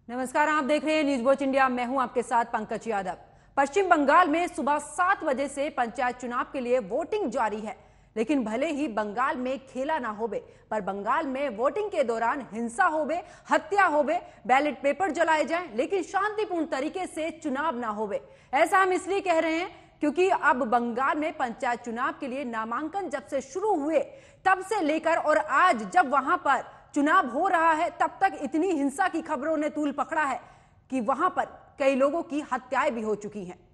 नमस्कार, आप देख रहे हैं न्यूज वॉच इंडिया। मैं हूं आपके साथ पंकज यादव। पश्चिम बंगाल में सुबह 7 बजे से पंचायत चुनाव के लिए वोटिंग जारी है। लेकिन भले ही बंगाल में खेला ना होवे, पर बंगाल में वोटिंग के दौरान हिंसा होवे, हत्या होवे, बैलेट पेपर जलाए जाएं, लेकिन शांतिपूर्ण तरीके से चुनाव ना होवे। ऐसा हम इसलिए कह रहे हैं क्योंकि अब बंगाल में पंचायत चुनाव के लिए नामांकन जब से शुरू हुए तब से लेकर और आज जब वहां पर चुनाव हो रहा है, तब तक इतनी हिंसा की खबरों ने तूल पकड़ा है कि वहां पर कई लोगों की हत्याएं भी हो चुकी हैं।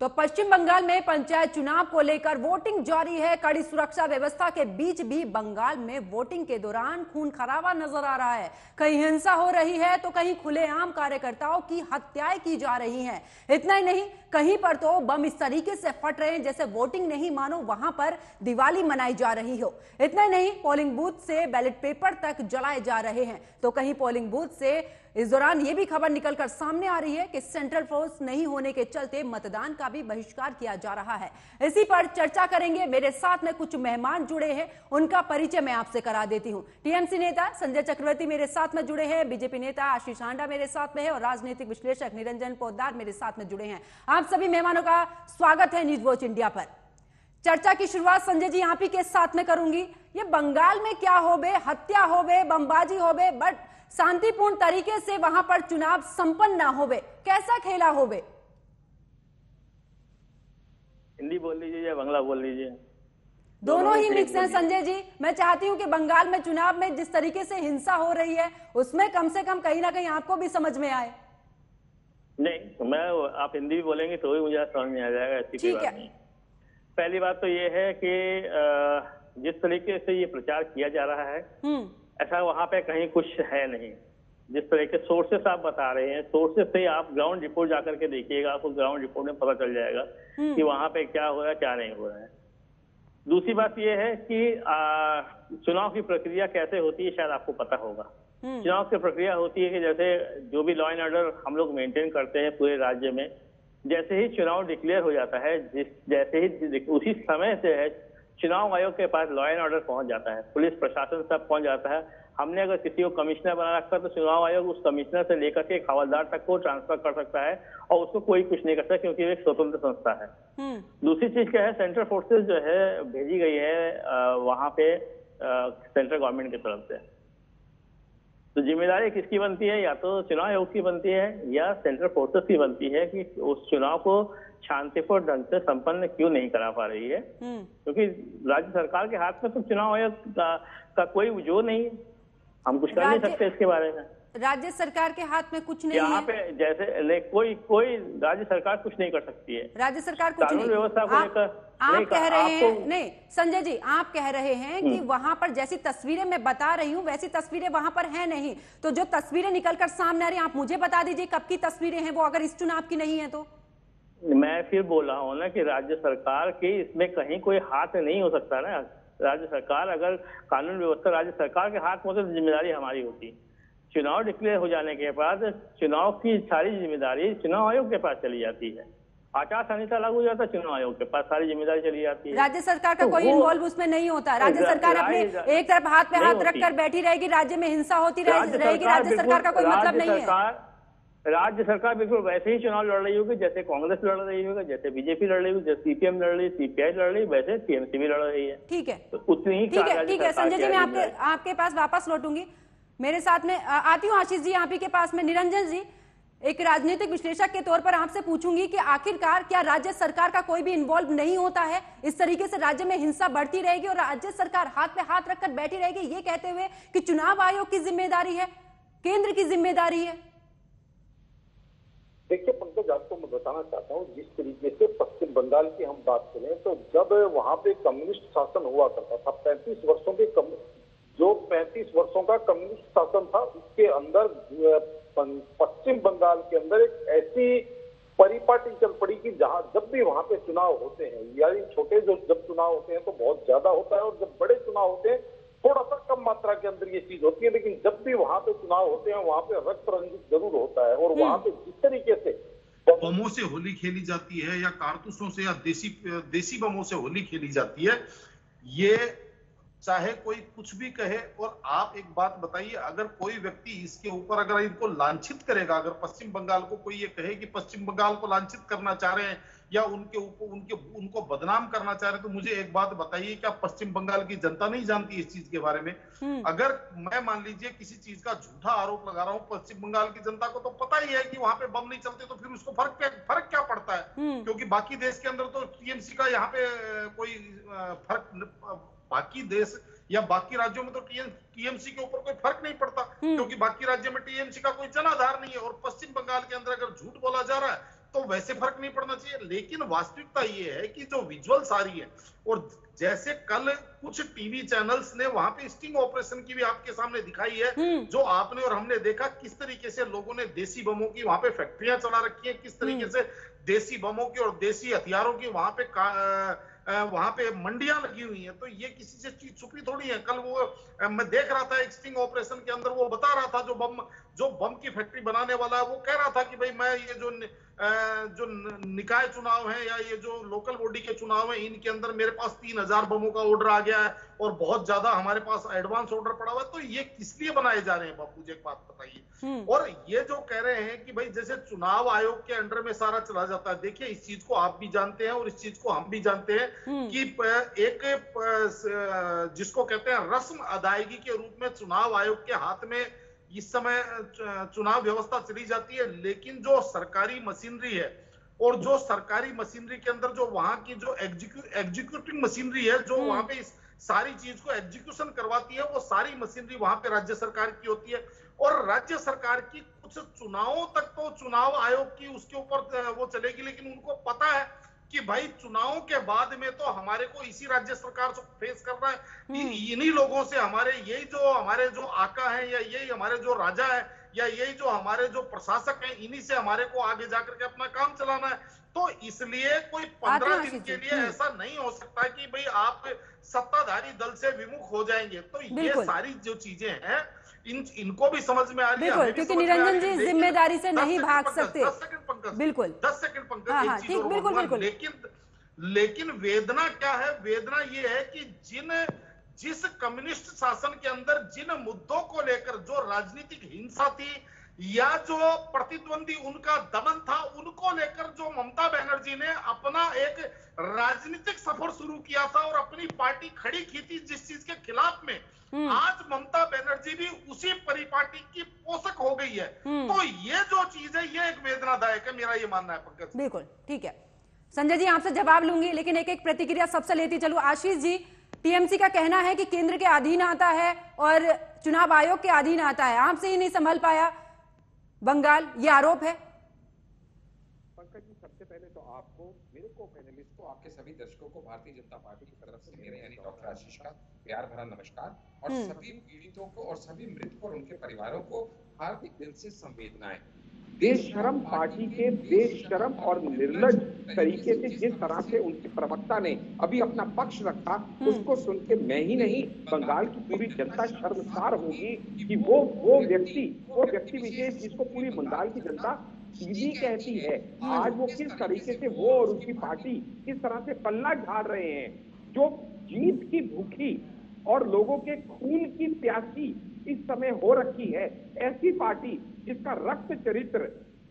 तो पश्चिम बंगाल में पंचायत चुनाव को लेकर वोटिंग जारी है। कड़ी सुरक्षा व्यवस्था के बीच भी बंगाल में वोटिंग के दौरान खून खराबा नजर आ रहा है। कहीं हिंसा हो रही है तो कहीं खुलेआम कार्यकर्ताओं की हत्याएं की जा रही हैं। इतना ही नहीं, कहीं पर तो बम इस तरीके से फट रहे हैं जैसे वोटिंग नहीं मानो वहां पर दिवाली मनाई जा रही हो। इतना ही नहीं, पोलिंग बूथ से बैलेट पेपर तक जलाए जा रहे हैं। तो कहीं पोलिंग बूथ से इस दौरान यह भी खबर निकलकर सामने आ रही है कि सेंट्रल फोर्स नहीं होने के चलते मतदान का भी बहिष्कार किया जा रहा है। इसी पर चर्चा करेंगे। मेरे साथ में कुछ मेहमान जुड़े हैं, उनका परिचय मैं आपसे करा देती हूं। टीएमसी नेता संजय चक्रवर्ती मेरे साथ में जुड़े हैं, बीजेपी नेता आशीष हांडा मेरे साथ में है और राजनीतिक विश्लेषक निरंजन पोद्दार मेरे साथ में जुड़े हैं। आप सभी मेहमानों का स्वागत है न्यूज वॉच इंडिया पर। चर्चा की शुरुआत संजय जी आप ही के साथ में करूंगी। ये बंगाल में क्या होबे, हत्या होबे, बमबाजी होबे, बट शांतिपूर्ण तरीके से वहां पर चुनाव संपन्न ना होवे, कैसा खेला होवे? हिंदी बोल लीजिए या बांग्ला बोल लीजिए, दोनों ही मिक्स हैं संजय जी। मैं चाहती हूं कि बंगाल में चुनाव में जिस तरीके से हिंसा हो रही है उसमें कम से कम कहीं ना कहीं आपको भी समझ में आए। नहीं तो मैं आप हिंदी भी बोलेंगे तो ही मुझे समझ में आ जाएगा, ऐसी कोई बात नहीं। पहली बात तो ये है कि जिस तरीके से ये प्रचार किया जा रहा है ऐसा वहां पे कहीं कुछ है नहीं। जिस तरह के सोर्सेस आप बता रहे हैं, सोर्सेस से आप ग्राउंड रिपोर्ट जाकर के देखिएगा, आपको ग्राउंड रिपोर्ट में पता चल जाएगा कि वहां पे क्या हो रहा है क्या नहीं हो रहा है। दूसरी बात यह है कि चुनाव की प्रक्रिया कैसे होती है शायद आपको पता होगा। चुनाव की प्रक्रिया होती है कि जैसे जो भी लॉ एंड ऑर्डर हम लोग मेंटेन करते हैं पूरे राज्य में, जैसे ही चुनाव डिक्लेयर हो जाता है, जैसे ही उसी समय से है चुनाव आयोग के पास लॉ एंड ऑर्डर पहुंच जाता है, पुलिस प्रशासन सब पहुंच जाता है। हमने अगर किसी को कमिश्नर बना रखा तो चुनाव आयोग उस कमिश्नर से लेकर के एक हवलदार तक को ट्रांसफर कर सकता है और उसको कोई कुछ नहीं कर सकता क्योंकि वो एक स्वतंत्र संस्था है। दूसरी चीज क्या है, सेंट्रल फोर्सेस जो है भेजी गई है वहां पे सेंट्रल गवर्नमेंट की तरफ से। तो जिम्मेदारी किसकी बनती है? या तो चुनाव आयोग की बनती है या सेंट्रल फोर्सेस की बनती है कि उस चुनाव को शांतिपूर्ण ढंग से संपन्न क्यों नहीं करा पा रही है। क्योंकि राज्य सरकार के हाथ में तो चुनाव आयोग का कोई जोर नहीं है, हम कुछ कर नहीं सकते इसके बारे में। राज्य सरकार के हाथ में कुछ नहीं यहाँ पे जैसे कोई राज्य सरकार कुछ नहीं कर सकती है। राज्य सरकार कुछ नहीं, व्यवस्था को लेकर आप कह रहे हैं नहीं संजय जी, आप कह रहे हैं कि वहां पर जैसी तस्वीरें मैं बता रही हूं वैसी तस्वीरें वहां पर है नहीं। तो जो तस्वीरें निकलकर सामने आ रही हैं आप मुझे बता दीजिए कब की तस्वीरें हैं वो, अगर इस चुनाव की नहीं है तो। मैं फिर बोल रहा हूँ ना कि राज्य सरकार के इसमें कहीं कोई हाथ नहीं हो सकता ना। राज्य सरकार अगर कानून व्यवस्था राज्य सरकार के हाथ में होती तो जिम्मेदारी हमारी होती। चुनाव डिक्लेयर हो जाने के बाद चुनाव की सारी जिम्मेदारी चुनाव आयोग के पास चली जाती है। आचार संहिता लागू हो जाता है, चुनाव आयोग के पास सारी जिम्मेदारी चली जाती है। राज्य सरकार का कोई इन्वॉल्व उसमें नहीं होता। राज्य सरकार अपने एक तरफ हाथ पे हाथ रखकर बैठी रहेगी, राज्य में हिंसा होती रहेगी, राज्य सरकार का कोई मतलब नहीं है। राज्य सरकार बिल्कुल वैसे ही चुनाव लड़ रही होगी जैसे कांग्रेस लड़ रही होगी, जैसे बीजेपी लड़ रही होगी, जैसे सीपीएम लड़ रही है, सीपीआई लड़ रही है, वैसे टीएमसी भी लड़ रही है। ठीक है, तो उतनी ही ठीक है संजय जी, मैं आपके पास वापस लौटूंगी। मेरे साथ में आती हूँ आशीष जी आप ही के पास में। निरंजन जी, एक राजनीतिक विश्लेषक के तौर पर आपसे पूछूंगी कि आखिरकार क्या राज्य सरकार का कोई भी इन्वॉल्व नहीं होता है? इस तरीके से राज्य में हिंसा बढ़ती रहेगी और राज्य सरकार हाथ पे हाथ रखकर बैठी रहेगी ये कहते हुए कि चुनाव आयोग की जिम्मेदारी है, केंद्र की जिम्मेदारी है। देखिए पंकज, आपको मैं बताना चाहता हूँ जिस तरीके से पश्चिम बंगाल की हम बात करें तो जब वहां पे कम्युनिस्ट शासन हुआ करता था, 35 वर्षों का कम्युनिस्ट शासन था, उसके अंदर पश्चिम बंगाल के अंदर एक ऐसी परिपाटी चल पड़ी कि जहां जब भी वहां पे चुनाव होते हैं, यानी छोटे जब चुनाव होते हैं तो बहुत ज्यादा होता है और जब बड़े चुनाव होते हैं थोड़ा सा कम मात्रा के अंदर ये चीज होती है, लेकिन जब भी वहां पे चुनाव होते हैं वहां पे रक्त रंजित जरूर होता है, और वहां पे जिस तरीके से बमों से होली खेली जाती है या कारतूसों से या देसी बमों से होली खेली जाती है, ये चाहे कोई कुछ भी कहे। और आप एक बात बताइए, अगर कोई व्यक्ति इसके ऊपर अगर इनको लांछित करेगा, अगर पश्चिम बंगाल को कोई ये कहे कि पश्चिम बंगाल को लांछित करना चाह रहे हैं या उनके ऊपर उनको बदनाम करना चाह रहे हैं, तो मुझे एक बात बताइए, क्या पश्चिम बंगाल की जनता नहीं जानती इस चीज के बारे में? अगर मैं मान लीजिए किसी चीज का झूठा आरोप लगा रहा हूं, पश्चिम बंगाल की जनता को तो पता ही है कि वहां पे बम नहीं चलते, तो फिर उसको फर्क क्या पड़ता है? क्योंकि बाकी देश के अंदर तो टीएमसी का यहाँ पे कोई फर्क, बाकी देश या बाकी राज्यों में तो टीएमसी के ऊपर कोई फर्क नहीं पड़ता, क्योंकि बाकी राज्यों में टीएमसी का कोई जनाधार नहीं है। और पश्चिम बंगाल के अंदर अगर झूठ बोला जा रहा है तो वैसे फर्क नहीं पड़ना चाहिए। लेकिन वास्तविकता ये है कि जो विजुअल्स आ रही है, और जैसे कल कुछ टीवी चैनल्स ने वहां पे स्टिंग ऑपरेशन की भी आपके सामने दिखाई है, जो आपने और हमने देखा किस तरीके से लोगों ने देसी बमों की वहां पे फैक्ट्रियां चला रखी है, किस तरीके से देसी बमों की और देसी हथियारों की वहां पे मंडियां लगी हुई हैं। तो ये किसी से चीज छुपी थोड़ी है। कल वो मैं देख रहा था एक स्टिंग ऑपरेशन के अंदर, वो बता रहा था जो बम की फैक्ट्री बनाने वाला है, वो कह रहा था कि भाई मैं ये जो निकाय चुनाव है या ये जो लोकल बॉडी के चुनाव है, इनके अंदर मेरे पास 3000 बमों का ऑर्डर आ गया है और बहुत ज्यादा हमारे पास एडवांस ऑर्डर पड़ा हुआ है। तो ये किस लिए बनाए जा रहे हैं बापू जी, एक बात बताइए। और ये जो कह रहे हैं कि भाई जैसे चुनाव आयोग के अंडर में सारा चला जाता है, देखिए इस चीज को आप भी जानते हैं और इस चीज को हम भी जानते हैं कि एक जिसको कहते हैं रस्म अदायगी के रूप में चुनाव आयोग के हाथ में इस समय चुनाव व्यवस्था चली जाती है। लेकिन जो सरकारी मशीनरी है और जो सरकारी मशीनरी के अंदर जो वहां की जो एग्जीक्यूटिव मशीनरी है, जो वहां पे इस सारी चीज को एग्जीक्यूशन करवाती है, वो सारी मशीनरी वहां पे राज्य सरकार की होती है। और राज्य सरकार की कुछ चुनावों तक तो चुनाव आयोग की उसके ऊपर वो चलेगी, लेकिन उनको पता है कि भाई चुनावों के बाद में तो हमारे को इसी राज्य सरकार से फेस करना है। इन्हीं लोगों से हमारे जो आका है या यही हमारे जो राजा है या यही जो हमारे जो प्रशासक हैं, इन्हीं से हमारे को आगे जाकर के अपना काम चलाना है। तो इसलिए कोई 15 दिन के लिए ऐसा नहीं हो सकता कि भाई आप सत्ताधारी दल से विमुख हो जाएंगे। तो ये सारी जो चीजें हैं इनको भी समझ में आ रही है, क्योंकि निरंजन जी जिम्मेदारी से नहीं भाग सकते। 10 सेकंड पंकज, बिल्कुल 10 सेकंड पंकज, हाँ, ठीक, बिल्कुल। लेकिन वेदना क्या है? वेदना ये है कि जिस कम्युनिस्ट शासन के अंदर जिन मुद्दों को लेकर जो राजनीतिक हिंसा थी या जो प्रतिद्वंदी उनका दमन था, उनको लेकर जो ममता बनर्जी ने अपना एक राजनीतिक सफर शुरू किया था और अपनी पार्टी खड़ी की थी जिस चीज के खिलाफ में, आज ममता बनर्जी भी उसी परिपाटी की पोषक हो गई है। तो ये जो चीज है ये एक वेदनादायक है, मेरा ये मानना है पंकज। बिल्कुल ठीक है संजय जी, आपसे जवाब लूंगी, लेकिन एक एक प्रतिक्रिया सबसे लेती चलूं। आशीष जी, टीएमसी का कहना है कि केंद्र के अधीन आता है और चुनाव आयोग के अधीन आता है, आपसे ही नहीं संभल पाया बंगाल, ये आरोप है। पंकज जी, सबसे पहले तो आपको, मेरे को, पैनलिस्ट को, आपके सभी दर्शकों को भारतीय जनता पार्टी की तरफ से मेरे यानी डॉक्टर आशीष का प्यार भरा नमस्कार, और सभी पीड़ितों को और सभी मृतकों और उनके परिवारों को हार्दिक दिल से संवेदनाएं। देशशर्म पार्टी के बेशर्म और निर्लज तरीके से जिस तरह से उनके प्रवक्ता ने अभी अपना पक्ष रखा, उसको सुन के मैं ही नहीं बंगाल की पूरी जनता शर्मसार होगी कि वो व्यक्ति विशेष जिसको पूरी बंगाल की जनता दीदी कहती है, आज वो किस तरीके से वो और उसकी पार्टी किस तरह से पल्ला झाड़ रहे हैं। जो जीत की भूखी और लोगों के खून की प्यासी इस समय हो रखी है, ऐसी पार्टी जिसका रक्त चरित्र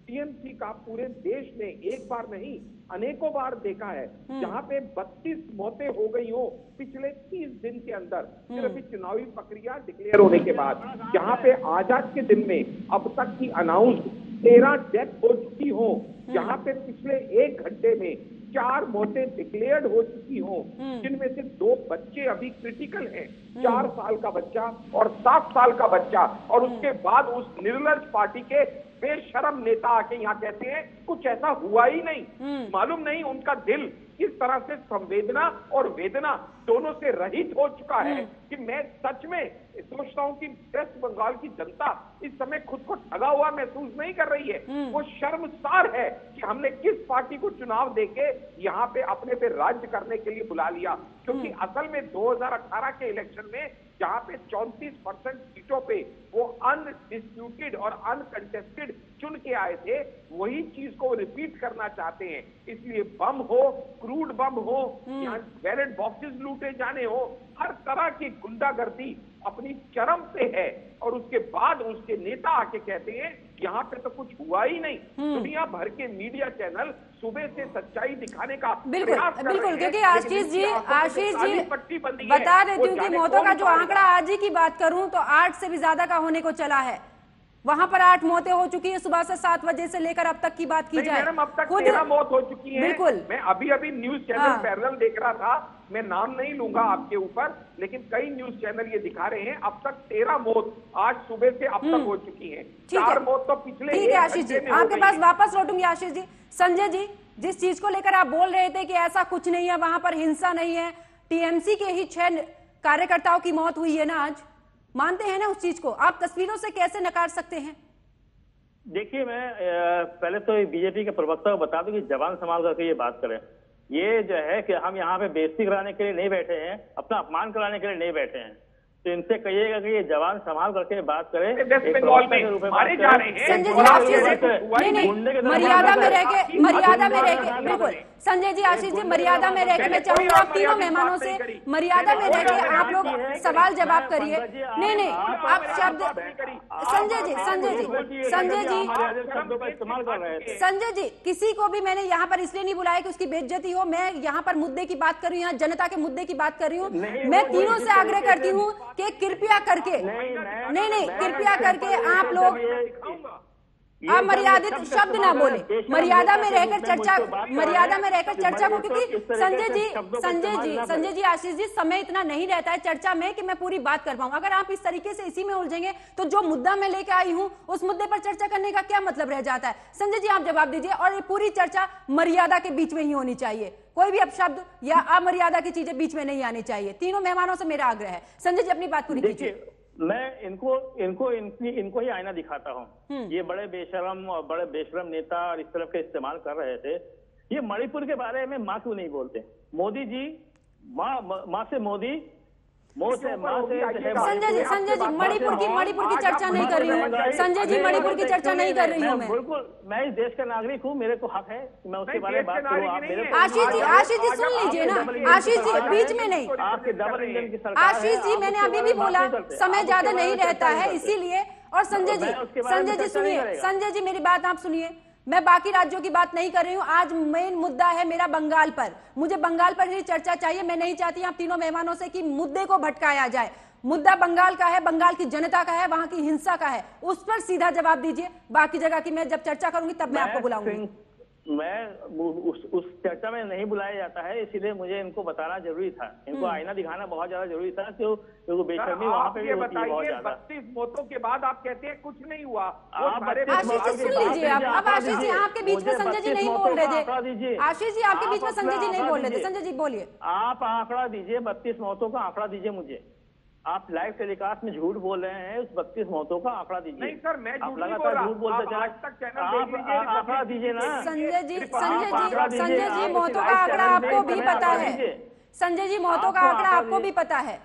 टीएमसी का पूरे देश ने एक बार नहीं अनेकों बार देखा है, जहां पे 32 मौतें हो गई हो पिछले 30 दिन के अंदर, सिर्फ चुनावी प्रक्रिया डिक्लेयर होने के बाद, जहां पे आज के दिन में अब तक की अनाउंस 13 डेथ हो चुकी हो, जहां पे पिछले 1 घंटे में 4 मौतें डिक्लेयर्ड हो चुकी हो, जिनमें से 2 बच्चे अभी क्रिटिकल हैं, 4 साल का बच्चा और 7 साल का बच्चा, और उसके बाद उस निर्लज पार्टी के बेशरम नेता आके यहाँ कहते हैं कुछ ऐसा हुआ ही नहीं। मालूम नहीं उनका दिल किस तरह से संवेदना और वेदना दोनों से रहित हो चुका है कि मैं सच में सोचता हूं कि वेस्ट बंगाल की जनता इस समय खुद को ठगा हुआ महसूस नहीं कर रही है। वो शर्मसार है कि हमने किस पार्टी को चुनाव देके यहाँ पे अपने पे राज्य करने के लिए बुला लिया, क्योंकि असल में 2018 के इलेक्शन में जहाँ पे 34% सीटों पे वो अनडिस्प्यूटेड और अनकंटेस्टेड चुन के आए थे, वही चीज को रिपीट करना चाहते हैं। इसलिए बम हो, क्रूड बम हो, या बैलेट बॉक्सेस लूटे जाने हो, हर तरह की गुंडागर्दी अपनी चरम पे है। और उसके बाद उसके नेता आके कहते हैं यहाँ पे तो कुछ हुआ ही नहीं। दुनिया भर के मीडिया चैनल सुबह से सच्चाई दिखाने का बिल्कुल, क्योंकि आशीष जी बता देती हूँ कि मौतों का जो आंकड़ा आज ही की बात करूं तो 8 से भी ज्यादा का होने को चला है। वहां पर 8 मौतें हो चुकी है सुबह से 7 बजे से लेकर अब तक की बात की जाए। मैडम अब तक 13 मौत हो चुकी है। बिल्कुल, मैं अभी न्यूज चैनल पैरेलल देख रहा था, मैं नाम नहीं लूंगा आपके ऊपर, लेकिन कई न्यूज चैनल ये दिखा रहे हैं अब तक 13 मौत आज सुबह से अब तक हो चुकी है। 4 मौत तो पिछले ठीक है आशीष जी, आपके पास वापस लौटूंगी। आशीष जी, संजय जी, जिस चीज को लेकर आप बोल रहे थे कि ऐसा कुछ नहीं है, वहां पर हिंसा नहीं है, टीएमसी के ही 6 कार्यकर्ताओं की मौत हुई है ना, आज मानते हैं ना उस चीज को? आप तस्वीरों से कैसे नकार सकते हैं? देखिए, मैं पहले तो बीजेपी के प्रवक्ता को बता दूं कि जबान संभाल करके ये बात करें। ये जो है कि हम यहाँ पे बेइज्जती कराने के लिए नहीं बैठे हैं, अपना अपमान कराने के लिए नहीं बैठे हैं। तो इनसे कहिएगा कि ये जवान संभाल करके बात करें। वेस्ट बंगाल में मारे जा रहे हैं, मर्यादा में रह के बिल्कुल संजय जी, आशीष जी, मर्यादा में रह के मैं चाहूंगा आप तीनों मेहमानों से मर्यादा में रह के आप लोग सवाल जवाब करिए। नहीं, आप शब्द संजय जी, किसी को भी मैंने यहाँ पर इसलिए नहीं बुलाया कि उसकी बेइज्जती हो। मैं यहाँ पर मुद्दे की बात कर रही हूँ, यहाँ जनता के मुद्दे की बात कर रही हूँ। मैं तीनों से आग्रह करती हूँ कि कृपया करके कृपया करके आप लोग अमर्यादित शब्द ना बोले, मर्यादा में रहकर चर्चा को, क्योंकि संजय जी, आशीष जी, समय इतना नहीं रहता है चर्चा में कि मैं पूरी बात कर पाऊं। अगर आप इस तरीके से इसी में उलझेंगे तो जो मुद्दा मैं लेके आई हूं उस मुद्दे पर चर्चा करने का क्या मतलब रह जाता है? संजय जी, आप जवाब दीजिए। और ये पूरी चर्चा मर्यादा के बीच में ही होनी चाहिए, कोई भी अपशब्द या अमर्यादा की चीजें बीच में नहीं आनी चाहिए। तीनों मेहमानों से मेरा आग्रह है। संजय जी, अपनी बात पूरी कीजिए। मैं इनको ही आईना दिखाता हूँ। ये बड़े बेशरम नेता और इस तरह के इस्तेमाल कर रहे थे। ये मणिपुर के बारे में माँ क्यों नहीं बोलते? मोदी जी, माँ से मोदी, संजय जी, मणिपुर की चर्चा नहीं कर रही हूँ। संजय जी, मणिपुर की चर्चा नहीं कर रही हूँ मैं। बिल्कुल, मैं इस देश का नागरिक हूँ, मेरे को हक है कि मैं उसके बारे में बात करूँ। आशीष जी सुन लीजिए ना, आशीष जी बीच में नहीं। आपके डबल इंजन की सरकार। आशीष जी, मैंने अभी भी बोला समय ज्यादा नहीं रहता है, इसीलिए। और संजय जी सुनिए, संजय जी मेरी बात आप सुनिए। मैं बाकी राज्यों की बात नहीं कर रही हूँ, आज मेन मुद्दा है मेरा बंगाल पर। मुझे बंगाल पर ही चर्चा चाहिए। मैं नहीं चाहती आप तीनों मेहमानों से कि मुद्दे को भटकाया जाए। मुद्दा बंगाल का है, बंगाल की जनता का है, वहां की हिंसा का है, उस पर सीधा जवाब दीजिए। बाकी जगह की मैं जब चर्चा करूंगी तब मैं आपको बुलाऊंगी। मैं उस चर्चा में नहीं बुलाया जाता है, इसीलिए मुझे इनको बताना जरूरी था। इनको आईना दिखाना बहुत ज्यादा जरूरी था, क्योंकि बेशर्मी वहाँ पे भी होती है बहुत ज्यादा। 32 मौतों के बाद आप कहते हैं कुछ नहीं हुआ। आशीष जी सुन लीजिए। अब आशीष जी, आपके बीच में संजय जी नहीं बोल रहे थे। आशीष जी, आपके बीच में संजय जी नहीं बोल रहे थे। संजय जी बोलिए। आप आंकड़ा दीजिए, 32 मौतों का आंकड़ा दीजिए मुझे। आप लाइव टेलीकास्ट में झूठ बोल रहे हैं, उस 32 मौतों का आंकड़ा दीजिए। नहीं सर, मैं आप लगातार झूठ बोलते चले, आप आंकड़ा दीजिए ना। संजय जी, मौतों का आंकड़ा आपको भी पता है। संजय जी, मौतों का आंकड़ा आपको भी पता है।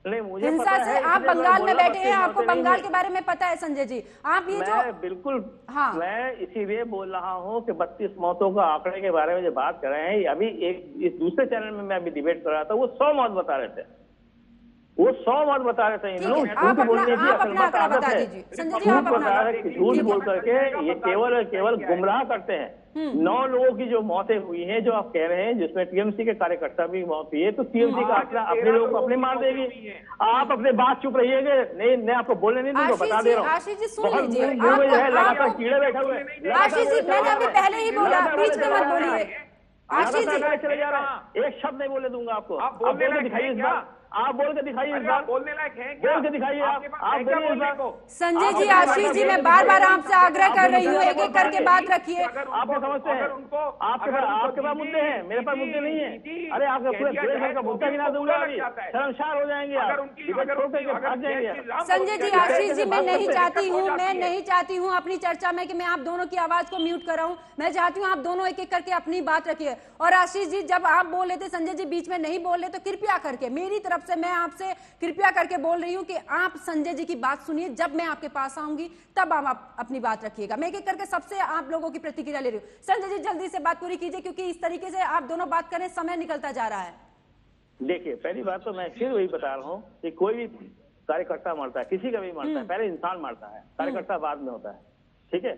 नहीं, मुझे हिंसा से आप बंगाल में बैठे हैं, आपको बंगाल के बारे में पता है। संजय जी, आप ये जो बिल्कुल, हाँ, मैं इसीलिए बोल रहा हूँ कि 32 मौतों का आंकड़े के बारे में जो बात कर रहे हैं, अभी इस दूसरे चैनल में मैं अभी डिबेट कर रहा था, वो 100 मौत बता रहे थे। वो 100 मौत बता रहे थे। इन लोग झूठ बोलने की असल बात आदत है। झूठ बोल करके ये केवल गुमराह करते हैं। 9 लोगों की जो मौतें हुई हैं, जो आप कह रहे हैं, जिसमें टीएमसी के कार्यकर्ता भी मौत हुई है, तो टीएमसी का अपने लोगों को अपने मार देगी। आप अपने बात चुप रहिएगा। नहीं, मैं आपको बोलने नहीं दूंगा, बता दे रहा हूँ। आशीष जी सुन लीजिए, लगातार कीड़े बैठे हुए। आशीष जी, मैंने अभी पहले ही बोला, बीच में मत बोलिए। आशीष जी चले जा रहा है, एक शब्द नहीं बोले दूंगा आपको। आप बोल के दिखाइए इस बार, आप बोल के दिखाइए इस बार, बोलने लायक है, बोल के दिखाइए आप बोलिए इस बार। संजय जी, आशीष जी, मैं बार बार आपसे आग्रह कर रही हूँ, एक एक करके बात रखिए। आपको समझते हैं, आपके पास मुद्दे हैं, मेरे पास मुद्दे नहीं है। अरे आपका पूरे देश भर का मुद्दा गिना दूंगा, अभी शर्मसार हो जाएंगे आप, भाग जाएंगे। संजय जी, आशीष जी, मैं नहीं चाहती हूँ अपनी चर्चा में कि मैं आप दोनों की आवाज को म्यूट कराऊं। मैं चाहती हूँ आप दोनों एक एक करके अपनी बात रखिए। और आशीष जी, जब आप बोल रहे थे, संजय जी बीच में नहीं बोल रहे, तो कृपया करके मेरी तरफ तरफ से मैं आपसे कृपया करके बोल रही हूं कि आप संजय जी की बात सुनिए, जब मैं आपके पास आऊंगी तब आप अपनी बात रखिएगा। मैं एक एक करके सबसे आप लोगों की प्रतिक्रिया ले रही हूँ। संजय जी जल्दी से बात पूरी कीजिए, क्योंकि इस तरीके से आप दोनों बात करें समय निकलता जा रहा है। देखिए, पहली बात तो मैं फिर वही बता रहा हूँ कि कोई भी कार्यकर्ता मरता है, किसी का भी मरता है, पहले इंसान मरता है, कार्यकर्ता बाद में होता है। ठीक है,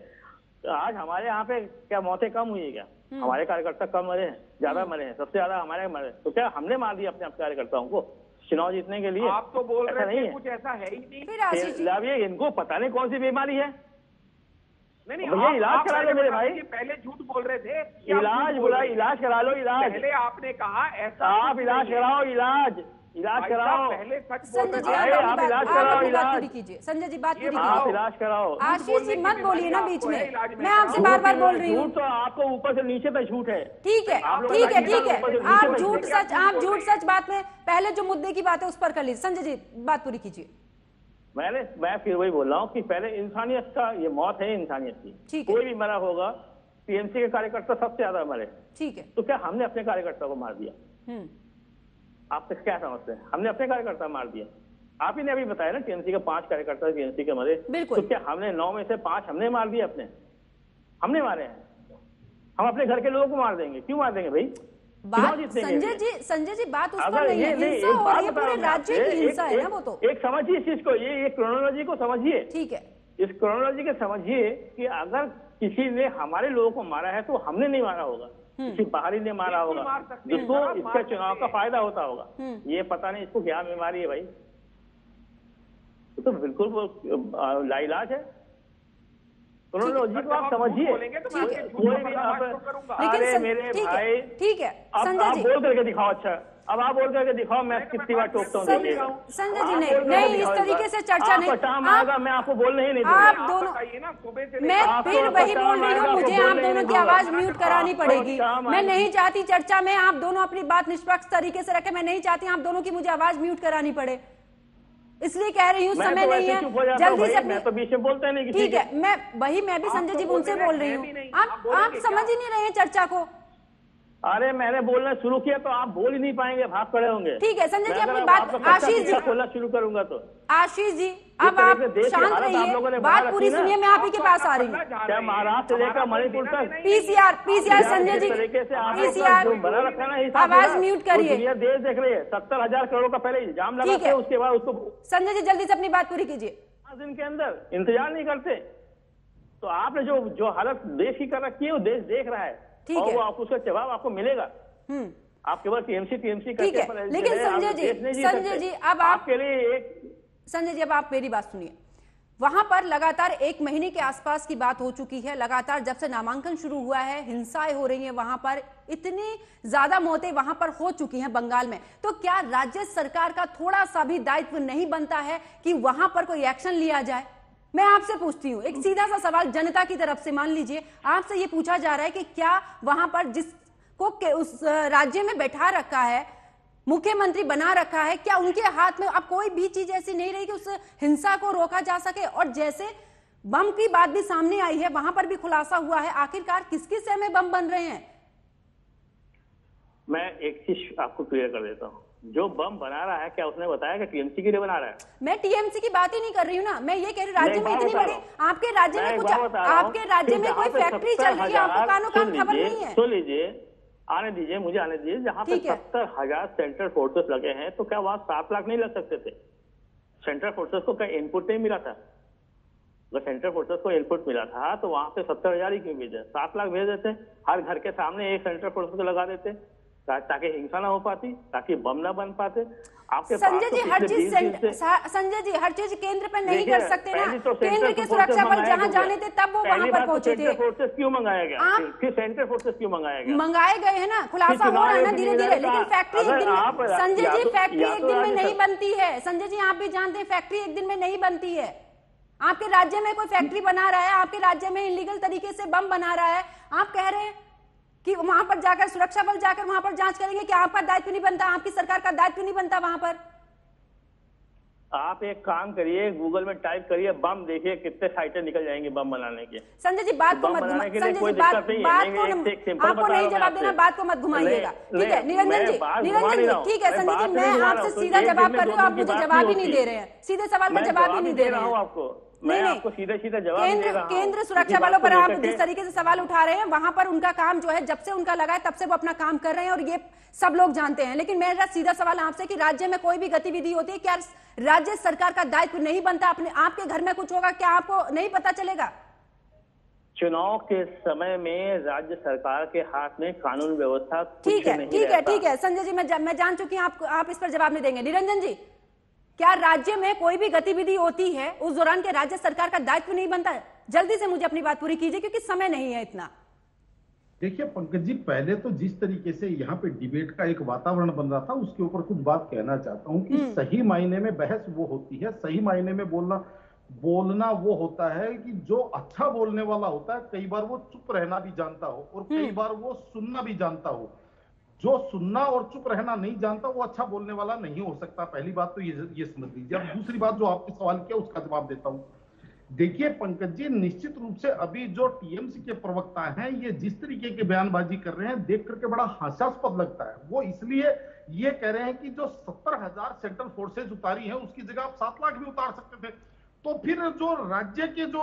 तो आज हमारे यहाँ पे क्या मौतें कम हुई है? क्या हमारे कार्यकर्ता कम मरे हैं? ज्यादा मरे हैं, सबसे ज्यादा हमारे मरे। तो क्या हमने मार दिया अपने कार्यकर्ताओं को चुनाव जीतने के लिए? आप तो बोल रहे नहीं थे है, कुछ ऐसा है ही नहीं। लाभिए, इनको पता नहीं कौन सी बीमारी है। नहीं, भैया इलाज करा लो मेरे भाई। पहले झूठ बोल रहे थे, इलाज बोला, इलाज करा लो, इलाज। पहले आपने कहा ऐसा आप इलाज कराओ, इलाज कराओ। पहले सच संजय जी आप इलाज कराओ, इलाज कीजिए। संजय जी बात पूरी आप कीजिए। इलाज कराओ। आशीष जी मत बोलिए ना बीच में, मैं आपसे बार बार बोल रही हूँ। झूठ तो आपको ऊपर से नीचे तक झूठ है। ठीक है, ठीक है, ठीक है। आप झूठ सच बात में पहले जो मुद्दे की बात है उस पर कर लीजिए। संजय जी बात पूरी कीजिए। मैं फिर वही बोल रहा हूँ कि पहले इंसानियत का, ये मौत है इंसानियत की। कोई भी मरा होगा, टीएमसी के कार्यकर्ता सबसे ज्यादा मरे। ठीक है, तो क्या हमने अपने कार्यकर्ता को मार दिया? आप क्या समझते हैं? हमने अपने कार्यकर्ता मार दिया? आप ही ने अभी बताया ना, टीएमसी के 5 कार्यकर्ता टीएमसी के मरे। तो क्या हमने 9 में से 5 हमने मार दिए? हमने मारे हैं। हम अपने घर के लोगों को मार देंगे? क्यों मार देंगे भाई? संजय जी बात उस पर नहीं है, हिंसा हो रही है, पूरे राज्य की हिंसा है ना वो। तो एक समझिए इस चीज को, ये क्रोनोलॉजी को समझिए। ठीक है, इस क्रोनोलॉजी को समझिए कि अगर किसी ने हमारे लोगों को मारा है तो हमने नहीं मारा होगा, किसी बाहरी ने मारा होगा, जिसको इसका चुनाव का फायदा होता होगा। ये पता नहीं इसको क्या बीमारी है भाई, तो बिल्कुल लाइलाज है। क्रोनोलॉजी को आप समझिए। कोई भी आप, अरे मेरे भाई, ठीक है, आप बोल करके दिखाओ। अच्छा, अब आप बोल करके दिखाओ, मैं कितनी बार टोकता हूँ। संजय जी नहीं, इस तरीके से चर्चा नहीं। टाइम आएगा, मैं आपको बोलने ही नहीं दूंगा। आप दोनों, मैं फिर वही बोल रही हूँ, मुझे आप दोनों की आवाज म्यूट करानी पड़ेगी। मैं नहीं चाहती चर्चा में आप दोनों अपनी बात निष्पक्ष तरीके से रखें। मैं नहीं चाहती आप दोनों की मुझे आवाज म्यूट करानी पड़े, इसलिए कह रही हूँ समय नहीं है, जल्दी से। मैं तो बीच में बोलता नहीं। ठीक है, मैं भी संजय जी उनसे बोल रही हूँ। आप समझ ही नहीं रहे हैं चर्चा को। अरे मैंने बोलना शुरू किया तो आप बोल ही नहीं पाएंगे, भाग खड़े होंगे। ठीक है संजय जी, अपनी बात। आशीष जी बोलना शुरू करूंगा तो। आशीष जी अब आप शांत रहिए, बात पूरी सुनिए। मैं आप ही के पास आ रही हूँ। क्या महाराष्ट्र से लेकर मणिपुर तक पीसीआर संजय जी, पीसीआर बना रखा ना, आवाज म्यूट करिए। देश देख रही है, 70,000 करोड़ का पहले इल्जाम लगाते हैं, उसके बाद उसको। संजय जी जल्दी से अपनी बात पूरी कीजिए। 5 दिन के अंदर इंतजार नहीं करते, तो आपने जो हालत देश की कर रखी है वो देश देख रहा है, और वो आपको उसका जवाब आपको मिलेगा। आप केवल टीएमसी ठीक है, लेकिन संजय जी अब आपके लिए एक, संजय जी अब आप मेरी बात सुनिए। वहां पर लगातार 1 महीने के आसपास की बात हो चुकी है। लगातार जब से नामांकन शुरू हुआ है हिंसाएं हो रही हैं वहां पर, इतनी ज्यादा मौतें वहां पर हो चुकी हैं बंगाल में। तो क्या राज्य सरकार का थोड़ा सा भी दायित्व नहीं बनता है कि वहां पर कोई एक्शन लिया जाए? मैं आपसे पूछती हूँ एक सीधा सा सवाल जनता की तरफ से। मान लीजिए आपसे ये पूछा जा रहा है कि क्या वहां पर जिसको उस राज्य में बैठा रखा है, मुख्यमंत्री बना रखा है, क्या उनके हाथ में अब कोई भी चीज ऐसी नहीं रही कि उस हिंसा को रोका जा सके? और जैसे बम की बात भी सामने आई है, वहां पर भी खुलासा हुआ है, आखिरकार किस किस शहर में बम बन रहे हैं? मैं एक चीज आपको क्लियर कर देता हूँ, जो बम बना रहा है क्या उसने बताया कि टीएमसी के लिए बना रहा है? मैं टीएमसी की बात ही नहीं कर रही हूँ ना, मैं ये कह रही हूँ राज्य में इतनी बड़ी, आपके राज्य में कुछ, आपके राज्य में कोई फैक्ट्री चल रही है, आपको कानों कान खबर नहीं है? सुन लीजिए, आने दीजिए, मुझे आने दीजिए। जहाँ पे 70,000 सेंट्रल फोर्सेस लगे हैं, तो क्या वहां 7 लाख नहीं लग सकते थे? सेंट्रल फोर्सेस को क्या इनपुट नहीं मिला था? अगर सेंट्रल फोर्सेस को इनपुट मिला था तो वहां पे 70,000 ही क्यों भेजे? 7 लाख भेज देते, हर घर के सामने एक सेंट्रल फोर्सेस को लगा देते, ताकि हिंसा ना हो पाती, ताकि बम ना बन पाते। आपके संजय जी हर चीज, संजय जी हर चीज केंद्र पे नहीं कर सकते ना। केंद्र के सुरक्षा बल जहां जाने थे तब वो वहां पर पहुंचे थे। सेंट्रल फोर्सेस क्यों मंगाया गया? फिर सेंट्रल फोर्सेस क्यों मंगाया गया? मंगाए गए हैं ना, खुलासा हो रहा है ना धीरे धीरे। लेकिन फैक्ट्री एक दिन में, संजय जी फैक्ट्री एक दिन में नहीं बनती है। संजय जी आप भी जानते हैं फैक्ट्री एक दिन में नहीं बनती है। आपके राज्य में कोई फैक्ट्री बना रहा है, आपके राज्य में इलीगल तरीके से बम बना रहा है, आप कह रहे हैं कि वहां पर जाकर सुरक्षा बल जाकर वहां पर जांच करेंगे? क्या आपका दायित्व नहीं बनता? आपकी सरकार का दायित्व नहीं बनता वहां पर? आप एक काम करिए, गूगल में टाइप करिए बम, देखिए कितने साइटें निकल जाएंगी बम बनाने के। संजय जी बात को मत घुमाइएगा, आपको नहीं जवाब देना, बात को मत घुमाइएगा, ठीक है? निरंजन जी, ठीक है संजय जी, मैं आपसे सीधा जवाब कर रही हूँ, आप मुझे जवाब ही नहीं दे रहे हैं, सीधे सवाल का जवाब ही नहीं दे रहे हैं आपको। मैं आपको सीधे सीधे जवाब दे रहा हूं। केंद्र सुरक्षा बलों पर आप जिस तरीके से सवाल उठा रहे हैं, वहां पर उनका काम जो है, जब से उनका लगा है तब से वो अपना काम कर रहे हैं और ये सब लोग जानते हैं। लेकिन मेरा सीधा सवाल आपसे कि राज्य में कोई भी गतिविधि होती है, क्या राज्य सरकार का दायित्व नहीं बनता? अपने आपके घर में कुछ होगा, क्या आपको नहीं पता चलेगा? चुनाव के समय में राज्य सरकार के हाथ में कानून व्यवस्था ठीक है संजय जी, मैं जान चुकी हूँ, आप इस पर जवाब नहीं देंगे। निरंजन जी, क्या राज्य में कोई भी गतिविधि होती है उस दौरान के राज्य सरकार का दायित्व नहीं बनता है? जल्दी से मुझे अपनी बात पूरी कीजिए क्योंकि समय नहीं है इतना। देखिए पंकज जी, पहले तो जिस तरीके से यहाँ पे डिबेट का एक वातावरण बन रहा था, उसके ऊपर कुछ बात कहना चाहता हूँ कि सही मायने में बहस वो होती है, सही मायने में बोलना वो होता है कि जो अच्छा बोलने वाला होता है, कई बार वो चुप रहना भी जानता हो और कई बार वो सुनना भी जानता हो। जो सुनना और चुप रहना नहीं जानता वो अच्छा बोलने वाला नहीं हो सकता। पहली बात तो ये समझ लीजिए। अब दूसरी बात जो आपने सवाल किया उसका जवाब देता हूं। देखिए पंकज जी, निश्चित रूप से अभी जो टीएमसी के प्रवक्ता हैं, ये जिस तरीके की बयानबाजी कर रहे हैं, देख करके बड़ा हास्यास्पद लगता है। वो इसलिए ये कह रहे हैं कि जो 70,000 सेंट्रल फोर्सेज उतारी है उसकी जगह आप 7 लाख भी उतार सकते थे। तो फिर जो राज्य के जो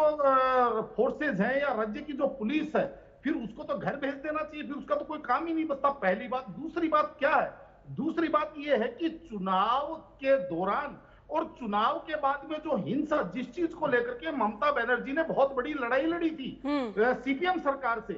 फोर्सेज हैं या राज्य की जो पुलिस है, फिर उसको तो घर भेज देना चाहिए, फिर उसका तो कोई काम ही नहीं बचता। पहली बात। दूसरी बात क्या है? दूसरी बात यह है कि चुनाव के दौरान और चुनाव के बाद में जो हिंसा, जिस चीज को लेकर के ममता बनर्जी ने बहुत बड़ी लड़ाई लड़ी थी सीपीएम सरकार से,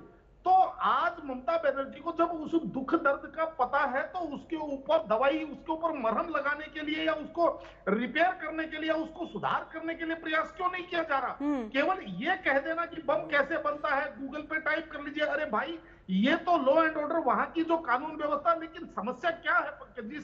तो आज ममता बनर्जी को जब उस दुख दर्द का पता है तो उसके ऊपर दवाई, उसके ऊपर मरहम लगाने के लिए या उसको रिपेयर करने के लिए, उसको सुधार करने के लिए प्रयास क्यों नहीं किया जा रहा? केवल ये कह देना कि बम कैसे बनता है, गूगल पे टाइप कर लीजिए। अरे भाई, ये तो लॉ एंड ऑर्डर वहां की जो कानून व्यवस्था। लेकिन समस्या क्या है पंकज जी?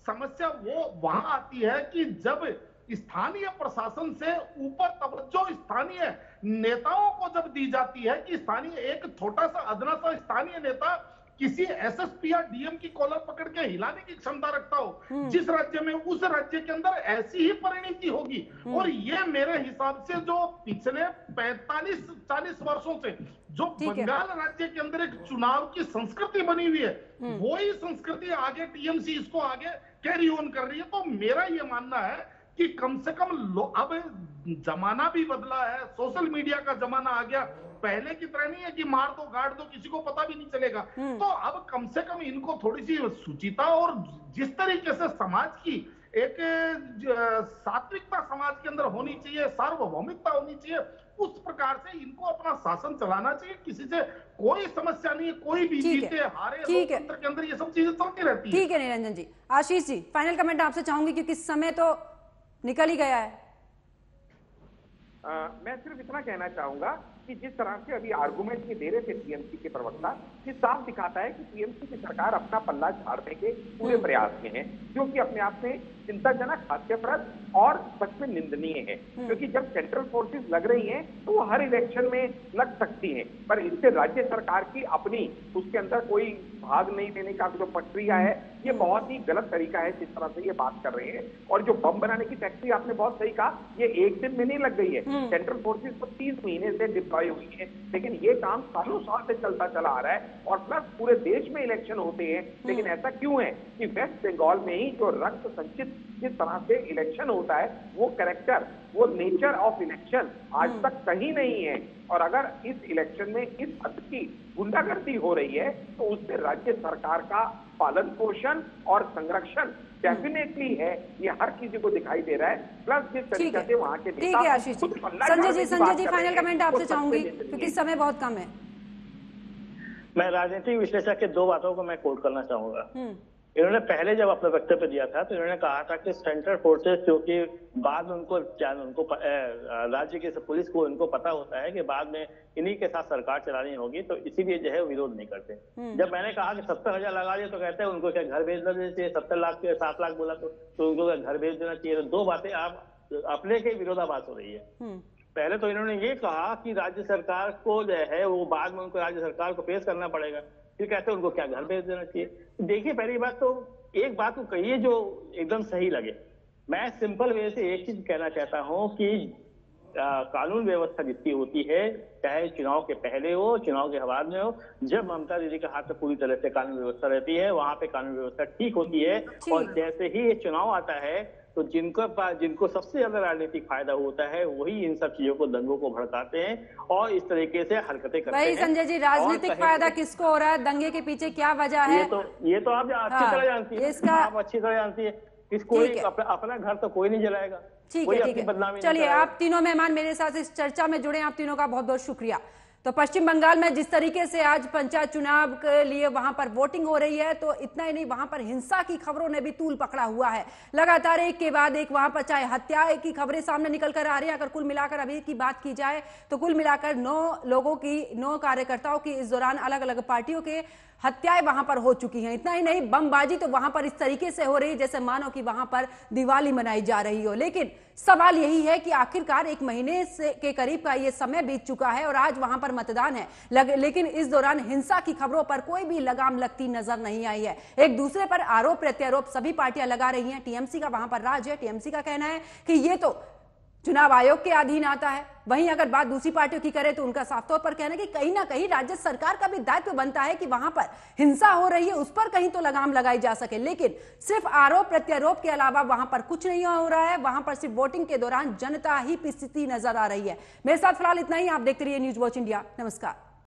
समस्या वो वहां आती है कि जब स्थानीय प्रशासन से ऊपर तवज्जो स्थानीय नेताओं को जब दी जाती है कि स्थानीय एक छोटा सा अदना सा स्थानीय नेता किसी एसएसपी या डीएम की कॉलर पकड़ के हिलाने की क्षमता रखता हो जिस राज्य में, उस राज्य के अंदर ऐसी ही परिणति होगी। और ये मेरे हिसाब से जो पिछले 45-40 वर्षों से जो बंगाल राज्य के अंदर एक चुनाव की संस्कृति बनी हुई है, वो ही संस्कृति आगे टीएमसी इसको आगे कैरी ऑन कर रही है। तो मेरा ये मानना है कि कम से कम अब जमाना भी बदला है, सोशल मीडिया का जमाना आ गया। पहले की तरह नहीं है कि मार दो गाड़ दो, किसी को पता भी नहीं चलेगा। तो अब कम से कम इनको थोड़ी सी सुचिता और जिस तरीके से समाज की एक सात्विकता समाज के अंदर होनी चाहिए, सार्वभौमिकता होनी चाहिए, उस प्रकार से इनको अपना शासन चलाना चाहिए। किसी से कोई समस्या नहीं है, कोई भी जीते हारे, लोकतंत्र के अंदर ये सब चीजें चलती रहती है। ठीक है निरंजन जी। आशीष जी, फाइनल कमेंट आपसे चाहूंगी क्योंकि समय तो निकल ही गया है। मैं सिर्फ इतना कहना चाहूंगा कि जिस तरह से अभी आर्गुमेंट में दे रहे थे टीएमसी के प्रवक्ता, ये साफ दिखाता है कि टीएमसी की सरकार अपना पल्ला झाड़ने के पूरे प्रयास में है, जो कि अपने आप में चिंताजनक, हास्यप्रद और सच में निंदनीय है। क्योंकि जब सेंट्रल फोर्सेस लग रही हैं तो वो हर इलेक्शन में लग सकती हैं, पर इससे राज्य सरकार की अपनी उसके अंदर कोई भाग नहीं देने का जो प्रक्रिया है, ये बहुत ही गलत तरीका है जिस तरह से ये बात कर रहे हैं। और जो बम बनाने की फैक्ट्री आपने बहुत सही कहा, ये एक दिन में नहीं लग गई है। सेंट्रल फोर्सेस तो 30 महीने से डिप्लॉय हुई है, लेकिन ये काम सालों साल से चलता चला आ रहा है। और प्लस पूरे देश में इलेक्शन होते हैं, लेकिन ऐसा क्यों है कि वेस्ट बंगाल में ही जो रक्त संचित जिस तरह से इलेक्शन होता है, वो कैरेक्टर, वो नेचर ऑफ इलेक्शन आज तक कहीं नहीं है। और अगर इस इलेक्शन में इस हद की गुंडागर्दी हो रही है तो उससे राज्य सरकार का पालन पोषण और संरक्षण डेफिनेटली है, ये हर किसी को दिखाई दे रहा है। प्लस जिस तरीके से वहां के ठीक है आशीष जी। संजय जी फाइनल कमेंट आपसे चाहूंगी क्योंकि समय बहुत कम है। मैं राजनीतिक विश्लेषक के 2 बातों को मैं कोट करना चाहूंगा। इन्होंने पहले जब अपना वक्तव्य दिया था तो इन्होंने कहा था कि सेंट्रल फोर्सेस, क्योंकि बाद में उनको राज्य की पुलिस को उनको पता होता है कि बाद में इन्हीं के साथ सरकार चलानी होगी, तो इसीलिए जो है विरोध नहीं करते। जब मैंने कहा कि 70,000 लगा दिए तो कहते हैं उनको क्या घर भेज देना चाहिए? 70 लाख 7 लाख बोला तो उनको घर भेज देना चाहिए। तो 2 बातें आप अपने के विरोधाभास हो रही है। पहले तो इन्होंने ये कहा कि राज्य सरकार को जो है वो बाद में उनको राज्य सरकार को पेश करना पड़ेगा, फिर कहते हैं उनको क्या घर भेज देना चाहिए। देखिए, पहली बात तो एक बात को कहिए जो एकदम सही लगे। मैं सिंपल वे से एक चीज कहना चाहता हूं कि कानून व्यवस्था जितनी होती है, चाहे चुनाव के पहले हो, चुनाव के बाद में हो, जब ममता दीदी के हाथ में पूरी तरह से कानून व्यवस्था रहती है, वहां पे कानून व्यवस्था ठीक होती है। और जैसे ही ये चुनाव आता है तो जिनको सबसे ज्यादा राजनीतिक फायदा होता है वही इन सब चीजों को, दंगों को भड़काते हैं और इस तरीके से हरकतें करते हैं। संजय जी, राजनीतिक फायदा किसको हो रहा है? दंगे के पीछे क्या वजह है? ये तो आप अच्छी तरह जानती है, आप अच्छी तरह जानती है। कोई अपना घर तो कोई नहीं जलाएगा। ठीक है। चलिए, आप तीनों मेहमान मेरे साथ इस चर्चा में जुड़े, आप तीनों का बहुत बहुत शुक्रिया। तो पश्चिम बंगाल में जिस तरीके से आज पंचायत चुनाव के लिए वहां पर वोटिंग हो रही है, तो इतना ही नहीं, वहां पर हिंसा की खबरों ने भी तूल पकड़ा हुआ है। लगातार एक के बाद एक वहां पर चाहे हत्या की खबरें सामने निकल कर आ रही है। अगर कुल मिलाकर अभी की बात की जाए तो कुल मिलाकर 9 कार्यकर्ताओं की इस दौरान अलग अलग पार्टियों के हत्याएं वहां पर हो चुकी हैं। इतना ही नहीं, बमबाजी तो वहां पर इस तरीके से हो रही है जैसे मानो कि वहां पर दिवाली मनाई जा रही हो। लेकिन सवाल यही है कि आखिरकार 1 महीने के करीब का ये समय बीत चुका है और आज वहां पर मतदान है, लेकिन इस दौरान हिंसा की खबरों पर कोई भी लगाम लगती नजर नहीं आई है। एक दूसरे पर आरोप प्रत्यारोप सभी पार्टियां लगा रही हैं। टीएमसी का वहां पर राज है। टीएमसी का कहना है कि ये तो चुनाव आयोग के अधीन आता है। वहीं अगर बात दूसरी पार्टियों की करें तो उनका साफ तौर पर कहना है कि कहीं ना कहीं राज्य सरकार का भी दायित्व बनता है कि वहां पर हिंसा हो रही है उस पर कहीं तो लगाम लगाई जा सके। लेकिन सिर्फ आरोप प्रत्यारोप के अलावा वहां पर कुछ नहीं हो रहा है। वहां पर सिर्फ वोटिंग के दौरान जनता ही की स्थिति नजर आ रही है। मेरे साथ फिलहाल इतना ही। आप देखते रहिए न्यूज वॉच इंडिया। नमस्कार।